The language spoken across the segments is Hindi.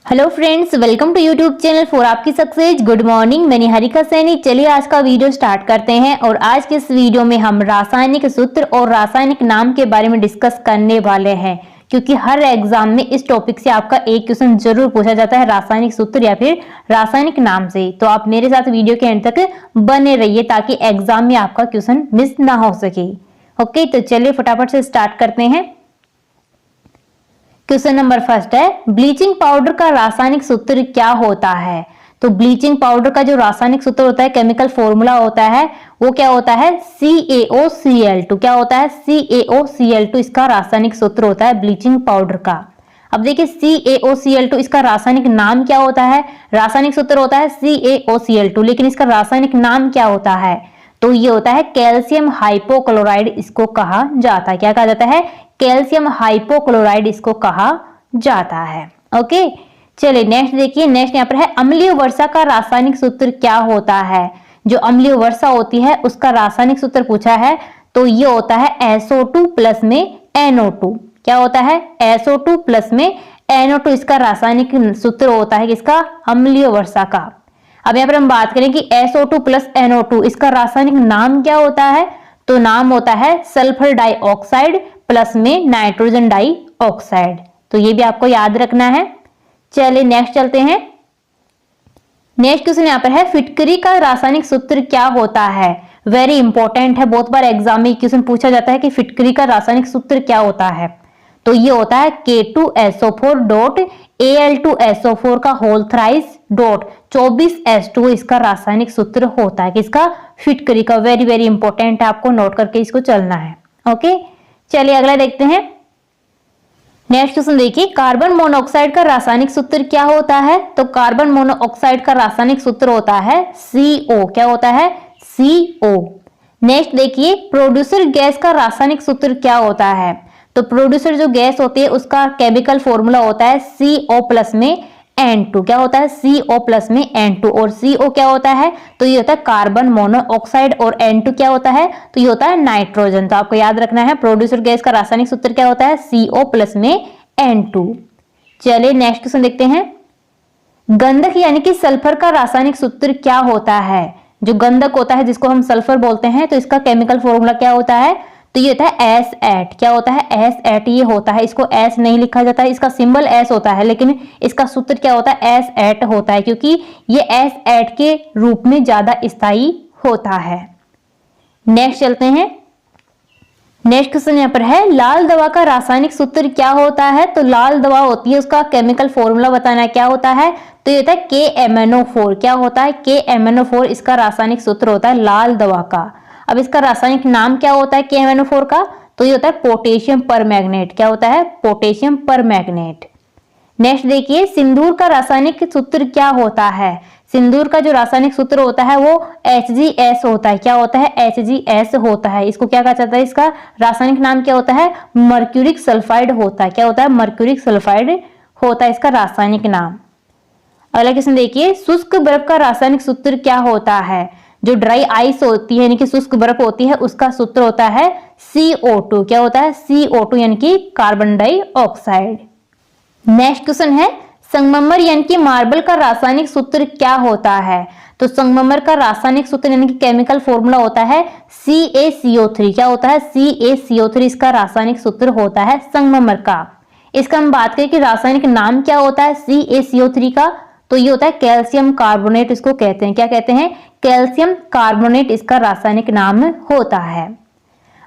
Hello friends, welcome to YouTube channel for आपकी सक्सेस। गुड मॉर्निंग, मैं निहारिका सैनी। चलिए आज का वीडियो स्टार्ट करते हैं और आज के इस वीडियो में हम रासायनिक सूत्र और रासायनिक नाम के बारे में डिस्कस करने वाले हैं, क्योंकि हर एग्जाम में इस टॉपिक से आपका एक क्वेश्चन जरूर पूछा जाता है, रासायनिक सूत्र या फिर रासायनिक नाम से। तो आप मेरे साथ वीडियो के अंत तक बने रहिए ताकि एग्जाम में आपका क्वेश्चन मिस ना हो सके। ओके, तो चलिए फटाफट से स्टार्ट करते हैं। क्वेश्चन नंबर फर्स्ट है, ब्लीचिंग पाउडर का रासायनिक सूत्र क्या होता है? तो ब्लीचिंग पाउडर का जो रासायनिक सूत्र होता है, केमिकल फॉर्मूला होता है, वो क्या होता है? CaOCl2। क्या होता है? CaOCl2 इसका रासायनिक सूत्र होता है ब्लीचिंग पाउडर का। अब देखिए CaOCl2 इसका रासायनिक नाम क्या होता है? रासायनिक सूत्र होता है CaOCl2, लेकिन इसका रासायनिक नाम क्या होता है? तो ये होता है कैल्शियम हाइपोक्लोराइड, इसको कहा जाता है। क्या कहा जाता है? कैल्शियम हाइपोक्लोराइड इसको कहा जाता है। ओके, चलिए नेक्स्ट देखिए। नेक्स्ट यहाँ पर है, अम्लीय वर्षा का रासायनिक सूत्र क्या होता है? जो अम्लीय वर्षा होती है उसका रासायनिक सूत्र पूछा है, तो ये होता है SO2 प्लस में NO2। क्या होता है? SO2 प्लस में NO2 इसका रासायनिक सूत्र होता है किसका? अम्लीय वर्षा का। अब यहाँ पर हम बात करें कि SO2 प्लस NO2 इसका रासायनिक नाम क्या होता है? तो नाम होता है सल्फर डाइऑक्साइड प्लस में नाइट्रोजन डाइऑक्साइड। तो ये भी आपको याद रखना है। चलिए नेक्स्ट चलते हैं। नेक्स्ट क्वेश्चन यहाँ पर है, फिटकरी का रासायनिक सूत्र क्या होता है? वेरी इंपॉर्टेंट है, बहुत बार एग्जाम में क्वेश्चन पूछा जाता है कि फिटकरी का रासायनिक सूत्र क्या होता है। तो ये होता है K2SO4 डॉट Al2SO4 का होल थ्राइस डॉट 24H2 इसका रासायनिक सूत्र होता है किसका? फिटकरी का। वेरी वेरी इंपॉर्टेंट है, आपको नोट करके इसको चलना है। ओके, चलिए अगला देखते हैं। नेक्स्ट क्वेश्चन देखिए, कार्बन मोनोऑक्साइड का रासायनिक सूत्र क्या होता है? तो कार्बन मोनोऑक्साइड का रासायनिक सूत्र होता है CO। क्या होता है? CO। नेक्स्ट देखिए, प्रोड्यूसर गैस का रासायनिक सूत्र क्या होता है? तो प्रोड्यूसर जो गैस होती है उसका केमिकल फॉर्मूला होता है CO प्लस में N2। क्या होता है? CO प्लस में N2। और CO क्या होता है? तो ये होता है कार्बन मोनोऑक्साइड, और N2 क्या होता है? तो ये होता है नाइट्रोजन। तो आपको याद रखना है प्रोड्यूसर गैस का रासायनिक सूत्र क्या होता है? CO प्लस में N2। चलिए नेक्स्ट क्वेश्चन देखते हैं। गंधक यानी कि सल्फर का रासायनिक सूत्र क्या होता है? जो गंधक होता है जिसको हम सल्फर बोलते हैं, तो इसका केमिकल फॉर्मूला क्या होता है? तो ये होता है S8। क्या होता है? S8 ये होता है। इसको S नहीं लिखा जाता है, इसका सिंबल S होता है, लेकिन इसका सूत्र क्या होता है? S8 होता है, क्योंकि ये S8 के रूप में ज्यादा स्थायी होता है। नेक्स्ट चलते हैं। नेक्स्ट क्वेश्चन यहाँ पर है, लाल दवा का रासायनिक सूत्र क्या होता है? तो लाल दवा होती है, उसका केमिकल फॉर्मूला बताना क्या होता है? तो ये होता है KMNO4। क्या होता है? KMNO4 इसका रासायनिक सूत्र होता है लाल दवा का। अब इसका रासायनिक नाम क्या होता है KMNO4 का? तो ये होता है पोटेशियम परमैंगनेट। क्या होता है? Potassium permanganate. नेक्स्ट देखिए, सिंदूर का रासायनिक सूत्र क्या होता है? सिंदूर का जो रासायनिक सूत्र होता है वो HGS होता है। क्या होता है? HGS होता है। इसको क्या कहा जाता है? इसका रासायनिक नाम क्या होता है? मर्क्यूरिक सल्फाइड होता है। क्या होता है? मर्क्यूरिक सल्फाइड होता है इसका रासायनिक नाम। अगला क्वेश्चन देखिए, शुष्क बर्फ का रासायनिक सूत्र क्या होता है? जो ड्राई आइस होती है यानी कि शुष्क बर्फ होती है, उसका सूत्र होता है CO2। क्या होता है? CO2 यानी कि कार्बन डाइऑक्साइड। नेक्स्ट क्वेश्चन है, संगमरमर यानी कि मार्बल का रासायनिक सूत्र क्या होता है? तो संगमरमर का रासायनिक सूत्र यानी कि केमिकल फॉर्मूला होता है CaCO3। क्या होता है? CaCO3 इसका रासायनिक सूत्र होता है संगमरमर का। इसका हम बात करें कि रासायनिक नाम क्या होता है CaCO3 का? तो ये होता है कैल्शियम कार्बोनेट, इसको कहते हैं। क्या कहते हैं? कैल्शियम कार्बोनेट इसका रासायनिक नाम होता है।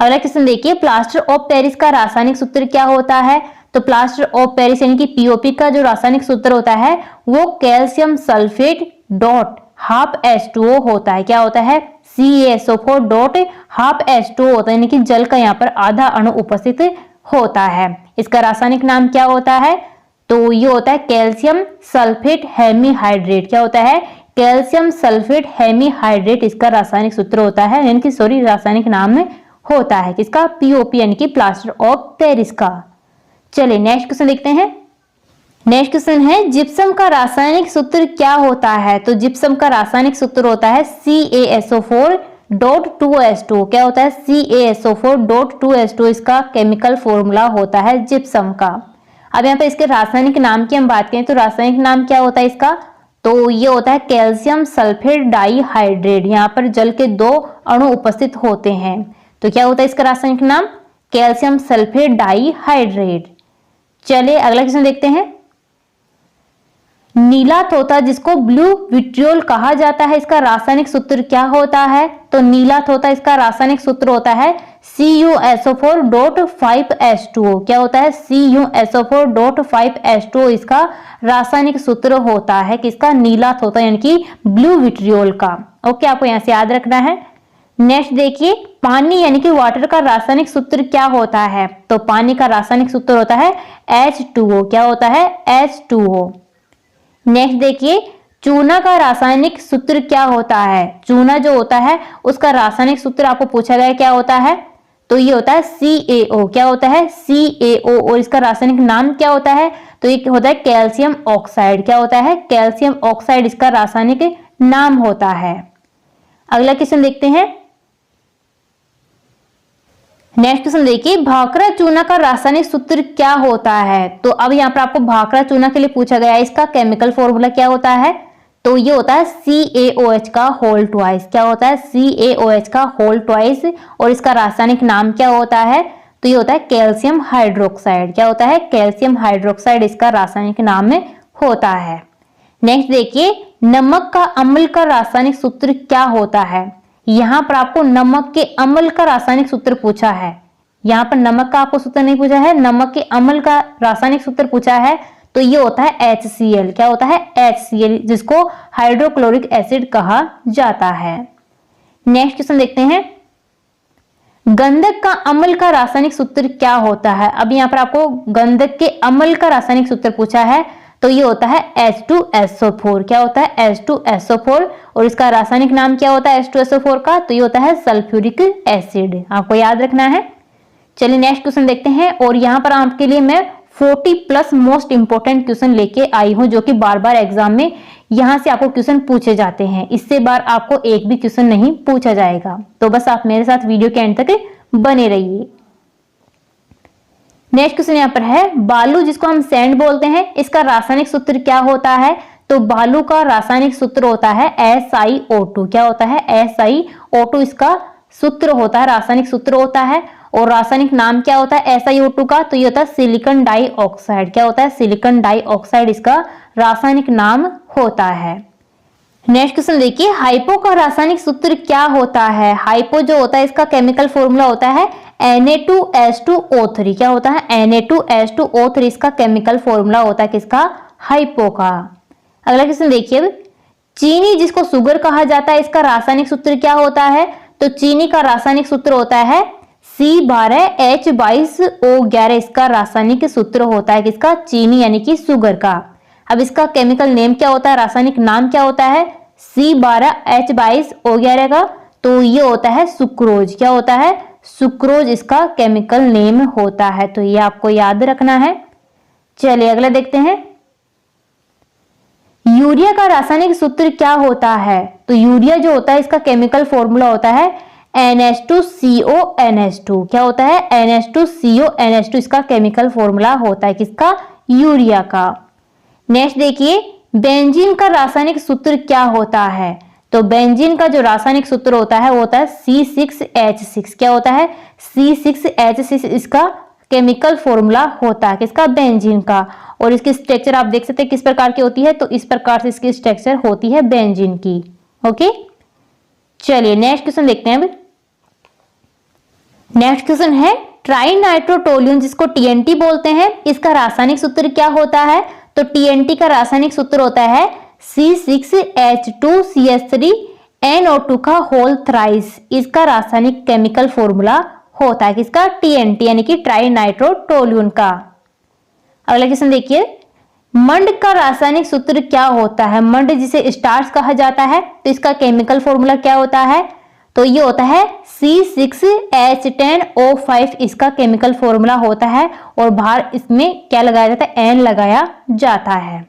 अगला क्वेश्चन देखिए, प्लास्टर ऑफ पेरिस का रासायनिक सूत्र क्या होता है? तो प्लास्टर ऑफ पेरिस यानी कि POP का जो रासायनिक सूत्र होता है वो calcium sulphate dot half H2O होता है। क्या होता है? CaSO4 डॉट हाफ H2O होता है, यानी कि जल का यहाँ पर आधा अणु उपस्थित होता है। इसका रासायनिक नाम क्या होता है? तो ये होता है कैल्शियम सल्फेट हेमीहाइड्रेट। क्या होता है? कैल्शियम सल्फेट हेमीहाइड्रेट इसका रासायनिक सूत्र होता है, यानी कि रासायनिक नाम होता है किसका? POP यानी कि प्लास्टर ऑफ पेरिस का। चलिए नेक्स्ट क्वेश्चन देखते हैं। नेक्स्ट क्वेश्चन है, जिप्सम का रासायनिक सूत्र क्या होता है? तो जिप्सम का रासायनिक सूत्र होता है CaSO4 डॉट 2H2। क्या होता है? CaSO4 डॉट 2H2 इसका केमिकल फॉर्मूला होता है जिप्सम का। अब यहाँ पे इसके रासायनिक नाम की हम बात करें तो रासायनिक नाम क्या होता है इसका, तो ये होता है कैल्शियम सल्फेट डाइहाइड्रेट। यहाँ पर जल के 2 अणु उपस्थित होते हैं, तो क्या होता है इसका रासायनिक नाम, कैल्शियम सल्फेट डाइहाइड्रेट। चलिए अगला क्वेश्चन देखते हैं। नीला तोता जिसको ब्लू विट्रियोल कहा जाता है, इसका रासायनिक सूत्र क्या होता है, तो नीला तोता इसका रासायनिक सूत्र होता है CuSO4.5H2O। क्या होता है, CuSO4.5H2O इसका रासायनिक सूत्र होता है किसका, नीला तोता यानी कि ब्लू विट्रियोल का। ओके, आपको यहां से याद रखना है। नेक्स्ट देखिए, पानी यानी कि वाटर का रासायनिक सूत्र क्या होता है, तो पानी का रासायनिक सूत्र होता है H2O। क्या होता है, H2O। नेक्स्ट देखिए, चूना का रासायनिक सूत्र क्या होता है, चूना जो होता है उसका रासायनिक सूत्र आपको पूछा गया क्या होता है, तो ये होता है CaO। क्या होता है, CaO। और इसका रासायनिक नाम क्या होता है, तो ये होता है कैल्शियम ऑक्साइड। क्या होता है, कैल्शियम ऑक्साइड इसका रासायनिक नाम होता है। अगला क्वेश्चन देखते हैं। नेक्स्ट क्वेश्चन देखिए, भाखड़ा चूना का रासायनिक सूत्र क्या होता है, तो अब यहाँ पर आपको भाखड़ा चूना के लिए पूछा गया है, इसका केमिकल फॉर्मूला क्या होता है, तो ये होता है CaOH का होल ट्वाइस। क्या होता है, CaOH का होल ट्वाइस। और इसका रासायनिक नाम क्या होता है, तो ये होता है कैल्शियम हाइड्रोक्साइड। क्या होता है, कैल्शियम हाइड्रोक्साइड इसका रासायनिक नाम में होता है। नेक्स्ट देखिए, नमक का अम्ल का रासायनिक सूत्र क्या होता है, यहां पर आपको नमक के अम्ल का रासायनिक सूत्र पूछा है। यहां पर नमक का आपको सूत्र नहीं पूछा है, नमक के अम्ल का रासायनिक सूत्र पूछा है, तो ये होता है HCl। क्या होता है, HCl, जिसको हाइड्रोक्लोरिक एसिड कहा जाता है। नेक्स्ट क्वेश्चन देखते हैं। गंधक का अम्ल का रासायनिक सूत्र क्या होता है, अब यहाँ पर आपको गंधक के अम्ल का रासायनिक सूत्र पूछा है, तो ये होता है H2SO4। क्या होता है, H2SO4। और इसका रासायनिक नाम क्या होता है H2SO4 का, तो ये होता है सल्फ्यूरिक एसिड। आपको याद रखना है। चलिए नेक्स्ट क्वेश्चन देखते हैं। और यहाँ पर आपके लिए मैं 40+ मोस्ट इंपोर्टेंट क्वेश्चन लेके आई हूँ, जो कि बार बार एग्जाम में यहाँ से आपको क्वेश्चन पूछे जाते हैं। इससे बार आपको एक भी क्वेश्चन नहीं पूछा जाएगा, तो बस आप मेरे साथ वीडियो के एंड तक बने रहिए। नेक्स्ट क्वेश्चन यहाँ पर है, बालू जिसको हम सैंड बोलते हैं, इसका रासायनिक सूत्र क्या होता है, तो बालू का रासायनिक सूत्र होता है SiO2। क्या होता है, SiO2 इसका सूत्र होता है, रासायनिक सूत्र होता है। और रासायनिक नाम क्या होता है SiO2 का, तो ये होता है सिलिकॉन डाइऑक्साइड। क्या होता है, सिलिकॉन डाइऑक्साइड इसका रासायनिक नाम होता है। नेक्स्ट क्वेश्चन देखिए, हाइपो का रासायनिक सूत्र क्या होता है, हाइपो जो होता है इसका केमिकल फॉर्मूला होता है Na2H2O3। क्या होता है, Na2H2O3 इसका केमिकल फॉर्मूला होता है किसका, हाइपो का। अगला क्वेश्चन देखिए, चीनी जिसको शुगर कहा जाता है, इसका रासायनिक सूत्र क्या होता है, तो चीनी का रासायनिक सूत्र होता है C12H22O11। इसका रासायनिक सूत्र होता है किसका, चीनी यानी कि शुगर का। अब इसका केमिकल नेम क्या होता है, रासायनिक नाम क्या होता है C12H22O11 का, तो ये होता है सुक्रोज। क्या होता है, सुक्रोज इसका केमिकल नेम होता है, तो ये आपको याद रखना है। चलिए अगला देखते हैं। यूरिया का रासायनिक सूत्र क्या होता है, तो यूरिया जो होता है इसका केमिकल फॉर्मूला होता है NH2CONH2। क्या होता है, NH2CONH2 इसका केमिकल फॉर्मूला होता है किसका, यूरिया का। नेक्स्ट देखिए, बेंजीन का रासायनिक सूत्र क्या होता है, तो बेंजीन का जो रासायनिक सूत्र होता है वो होता है C6H6। क्या होता है, C6H6 इसका केमिकल फॉर्मूला होता है किसका, बेंजीन का। और इसकी स्ट्रक्चर आप देख सकते हैं किस प्रकार की होती है, तो इस प्रकार से इसकी स्ट्रक्चर होती है बेंजीन की। ओके, चलिए नेक्स्ट क्वेश्चन देखते हैं। अब नेक्स्ट क्वेश्चन है, ट्राइनाइट्रोटोल्यून जिसको TNT बोलते हैं, इसका रासायनिक सूत्र क्या होता है, तो TNT का रासायनिक सूत्र होता है C6H2CH3NO2 का होल थ्राइस। इसका रासायनिक केमिकल फॉर्मूला होता है किसका, TNT यानी कि ट्राइनाइट्रोटोल्यून का। अगला क्वेश्चन देखिए, मंड का रासायनिक सूत्र क्या होता है, मंड जिसे स्टार्च कहा जाता है, तो इसका केमिकल फॉर्मूला क्या होता है, तो ये होता है C6H10O5 इसका केमिकल फॉर्मूला होता है। और बाहर इसमें क्या लगाया जाता है, N लगाया जाता है।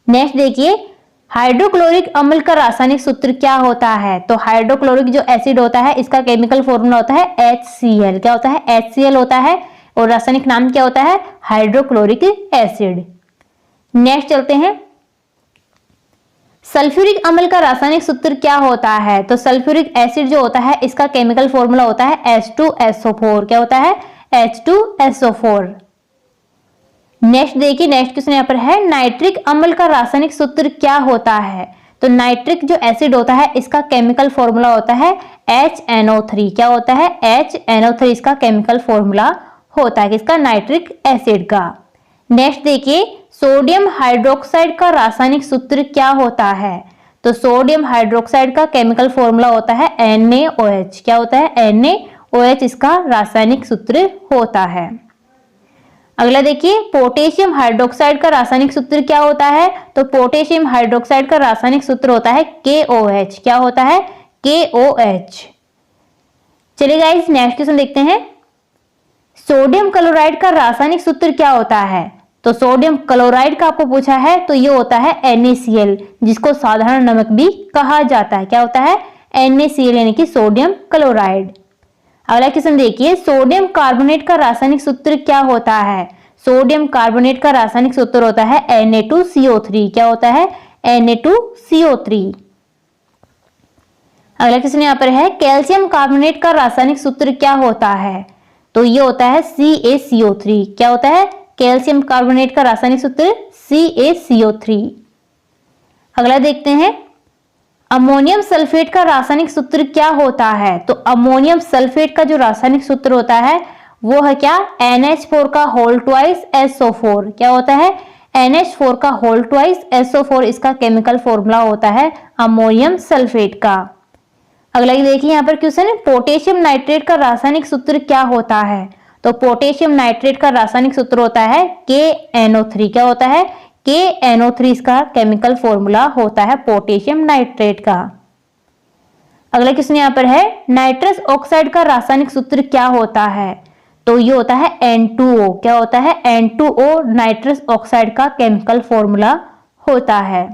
नेक्स्ट देखिए, हाइड्रोक्लोरिक अम्ल का रासायनिक सूत्र क्या होता है, तो हाइड्रोक्लोरिक जो एसिड होता है इसका केमिकल फॉर्मूला होता है HCl। क्या होता है, HCl होता है। और रासायनिक नाम क्या होता है? Hydrochloric acid. नेक्स्ट चलते हैं, सल्फ्यूरिक अम्ल का रासायनिक सूत्र क्या होता है? तो सल्फ्यूरिक एसिड जो होता है इसका केमिकल फॉर्मूला होता है H2SO4। क्या होता है? H2SO4। नेक्स्ट देखिए, नेक्स्ट क्वेश्चन यहाँ पर है, नाइट्रिक अम्ल का रासायनिक सूत्र क्या होता है? तो नाइट्रिक जो एसिड होता है इसका केमिकल फॉर्मूला होता है HNO3। क्या होता है? HNO3 इसका केमिकल फॉर्मूला होता है किसका? नाइट्रिक एसिड का। नेक्स्ट देखिए, सोडियम हाइड्रोक्साइड का रासायनिक सूत्र क्या होता है? तो सोडियम हाइड्रोक्साइड का केमिकल फॉर्मूला होता है NaOH। क्या होता है? NaOH इसका रासायनिक सूत्र होता है। अगला देखिए, पोटेशियम हाइड्रोक्साइड का रासायनिक सूत्र क्या होता है? तो पोटेशियम हाइड्रोक्साइड का रासायनिक सूत्र होता है KOH। क्या होता है? KOH। चलिए गाइस, नेक्स्ट क्वेश्चन देखते हैं, सोडियम क्लोराइड का रासायनिक सूत्र क्या होता है? तो सोडियम क्लोराइड का आपको पूछा है तो ये होता है NaCl, जिसको साधारण नमक भी कहा जाता है। क्या होता है? NaCl यानी कि सोडियम क्लोराइड। अगला क्वेश्चन देखिए, सोडियम कार्बोनेट का रासायनिक सूत्र क्या होता है? सोडियम कार्बोनेट का रासायनिक सूत्र होता है Na2CO3। क्या होता है? Na2CO3। अगला क्वेश्चन यहाँ पर है, कैल्शियम कार्बोनेट का रासायनिक सूत्र क्या होता है? तो ये होता है CaCO3। क्या होता है? कैल्शियम कार्बोनेट का रासायनिक सूत्र CaCO3। अगला देखते हैं, अमोनियम सल्फेट का रासायनिक सूत्र क्या होता है? तो अमोनियम सल्फेट का जो रासायनिक सूत्र होता है वो है क्या? NH4 का होल ट्वाइस SO4। क्या होता है? NH4 का होल ट्वाइस SO4 इसका केमिकल फॉर्मूला होता है अमोनियम सल्फेट का। अगला देखिए यहाँ पर क्वेश्चन है, पोटेशियम नाइट्रेट का रासायनिक सूत्र क्या होता है? तो पोटेशियम नाइट्रेट का रासायनिक सूत्र होता है KNO3। क्या होता है? KNO3 इसका केमिकल फॉर्मूला होता है पोटेशियम नाइट्रेट का। अगला क्वेश्चन यहाँ पर है, नाइट्रस ऑक्साइड का रासायनिक सूत्र क्या होता है? तो ये होता है N2O। क्या होता है? N2O नाइट्रस ऑक्साइड का केमिकल फॉर्मूला होता है।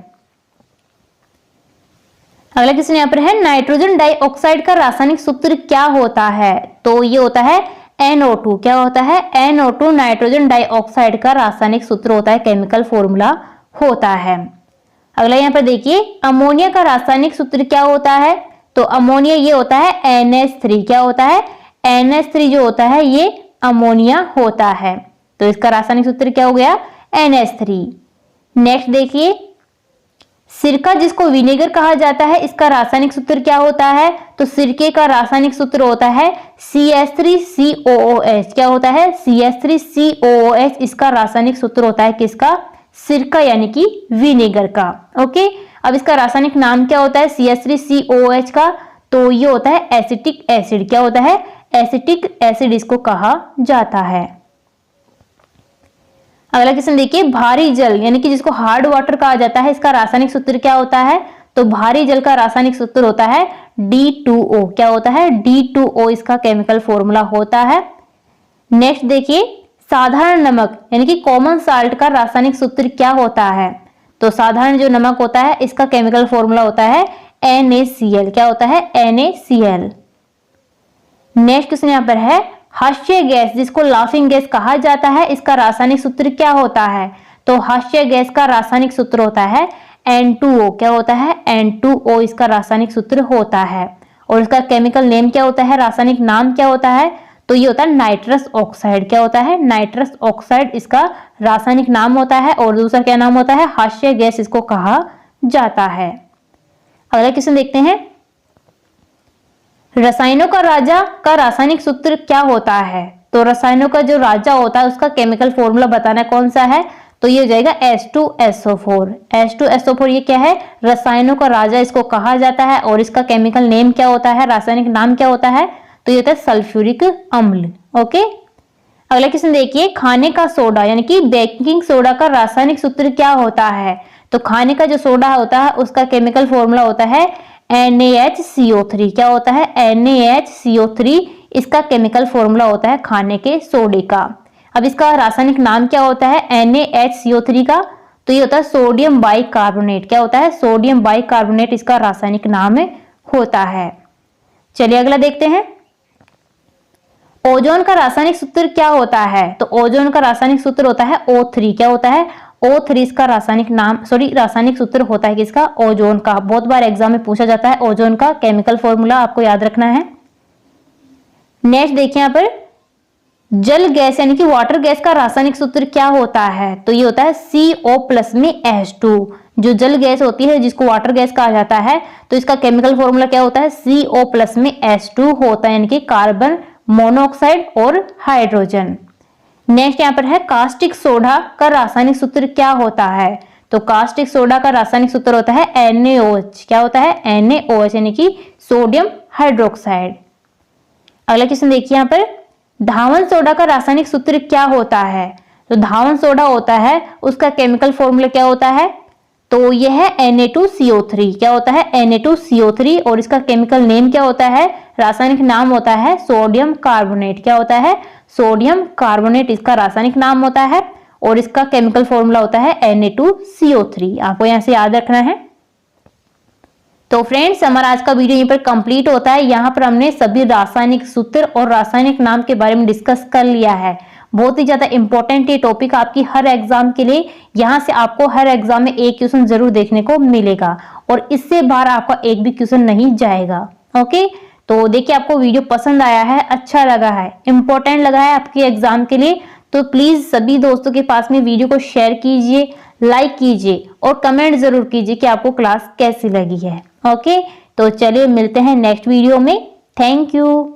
अगला क्वेश्चन यहाँ पर है, नाइट्रोजन डाइऑक्साइड का रासायनिक सूत्र क्या होता है? तो ये होता है NO2। क्या होता है? NO2 नाइट्रोजन डाइऑक्साइड का रासायनिक सूत्र होता है, केमिकल फॉर्मूला होता है। अगला यहाँ पर देखिए, अमोनिया का रासायनिक सूत्र क्या होता है? तो अमोनिया ये होता है NH3। क्या होता है? NH3 जो होता है ये अमोनिया होता है, तो इसका रासायनिक सूत्र क्या हो गया? NH3। नेक्स्ट देखिए, सिरका जिसको विनेगर कहा जाता है इसका रासायनिक सूत्र क्या होता है? तो सिरके का रासायनिक सूत्र होता है CH3COOH। क्या होता है? CH3COOH इसका रासायनिक सूत्र होता है किसका? सिरका यानी कि विनेगर का। ओके, अब इसका रासायनिक नाम क्या होता है CH3COOH का? तो ये होता है एसिटिक एसिड। क्या होता है? एसिटिक एसिड इसको कहा जाता है। अगला क्वेश्चन देखिए, भारी जल यानी कि जिसको हार्ड वाटर कहा जाता है इसका रासायनिक सूत्र क्या होता है? तो भारी जल का रासायनिक सूत्र होता है D2O। क्या होता है? D2O इसका केमिकल फॉर्मूला होता है। नेक्स्ट देखिए, साधारण नमक यानी कि कॉमन साल्ट का रासायनिक सूत्र क्या होता है? तो साधारण जो नमक होता है इसका केमिकल फॉर्मूला होता है NaCl। क्या होता है? NaCl। नेक्स्ट क्वेश्चन यहाँ पर है, हास्य गैस जिसको लाफिंग गैस कहा जाता है इसका रासायनिक सूत्र क्या होता है? तो हास्य गैस का रासायनिक सूत्र होता है N2O। क्या होता है? N2O इसका रासायनिक सूत्र होता है, और इसका केमिकल नेम क्या होता है? रासायनिक नाम क्या होता है? तो ये होता है नाइट्रस ऑक्साइड। क्या होता है? नाइट्रस ऑक्साइड इसका रासायनिक नाम होता है, और दूसरा क्या नाम होता है? हास्य गैस इसको कहा जाता है। अगला क्वेश्चन देखते हैं, रसायनों का राजा का रासायनिक सूत्र क्या होता है? तो रसायनों का जो राजा होता है उसका केमिकल फॉर्मूला बताना कौन सा है? तो ये हो जाएगा H2SO4। H2SO4 ये क्या है? रसायनों का राजा इसको कहा जाता है, और इसका केमिकल नेम क्या होता है? रासायनिक नाम क्या होता है? तो ये होता है सल्फ्यूरिक अम्ल। ओके, अगला क्वेश्चन देखिए, खाने का सोडा यानी कि बेकिंग सोडा का रासायनिक सूत्र क्या होता है? तो खाने का जो सोडा होता है उसका केमिकल फॉर्मूला होता है NaHCO3। क्या होता है? NaHCO3 इसका केमिकल फॉर्मूला होता है खाने के सोडे का। अब इसका रासायनिक नाम क्या होता है NaHCO3 का? तो ये होता है सोडियम बाइकार्बोनेट। क्या होता है? सोडियम बाइकार्बोनेट इसका रासायनिक नाम होता है। चलिए अगला देखते हैं, ओजोन का रासायनिक सूत्र क्या होता है? तो ओजोन का रासायनिक सूत्र होता है O3। क्या होता है? O3 इसका रासायनिक सूत्र होता है किसका? ओजोन का। बहुत बार एग्जाम में पूछा जाता है ओजोन का केमिकल फॉर्मूला, आपको याद रखना है। नेक्स्ट देखिए यहाँ पर जल गैस यानी कि वाटर गैस का रासायनिक सूत्र क्या होता है? तो ये होता है CO+ में H2। जो जल गैस होती है जिसको वाटर गैस कहा जाता है, तो इसका केमिकल फॉर्मूला क्या होता है? CO+ में H2 होता है, यानी कि कार्बन मोनोऑक्साइड और हाइड्रोजन। नेक्स्ट यहाँ पर है कास्टिक सोडा का रासायनिक सूत्र क्या होता है? तो कास्टिक सोडा का रासायनिक सूत्र होता है NaOH। क्या होता है? NaOH यानी कि सोडियम हाइड्रोक्साइड। अगला क्वेश्चन देखिए यहाँ पर धावन सोडा का रासायनिक सूत्र क्या होता है? तो धावन सोडा होता है उसका केमिकल फॉर्मूला क्या होता है? तो यह है Na2CO3। क्या होता है? Na2CO3। और इसका केमिकल नेम क्या होता है? रासायनिक नाम होता है सोडियम कार्बोनेट। क्या होता है? सोडियम कार्बोनेट इसका रासायनिक नाम होता है और इसका केमिकल फॉर्मूला होता है Na2CO3। आपको यहां से याद रखना है। तो फ्रेंड्स हमारा आज का वीडियो यहीं पर कंप्लीट होता है। यहाँ पर हमने सभी रासायनिक सूत्र और रासायनिक नाम के बारे में डिस्कस कर लिया है। बहुत ही ज्यादा इंपॉर्टेंट ये टॉपिक आपकी हर एग्जाम के लिए, यहाँ से आपको हर एग्जाम में एक क्वेश्चन जरूर देखने को मिलेगा और इससे बाहर आपका एक भी क्वेश्चन नहीं जाएगा। ओके, तो देखिए आपको वीडियो पसंद आया है, अच्छा लगा है, इंपॉर्टेंट लगा है आपके एग्जाम के लिए, तो प्लीज सभी दोस्तों के पास में वीडियो को शेयर कीजिए, लाइक कीजिए और कमेंट जरूर कीजिए कि आपको क्लास कैसी लगी है। ओके, तो चलिए मिलते हैं नेक्स्ट वीडियो में। Thank you.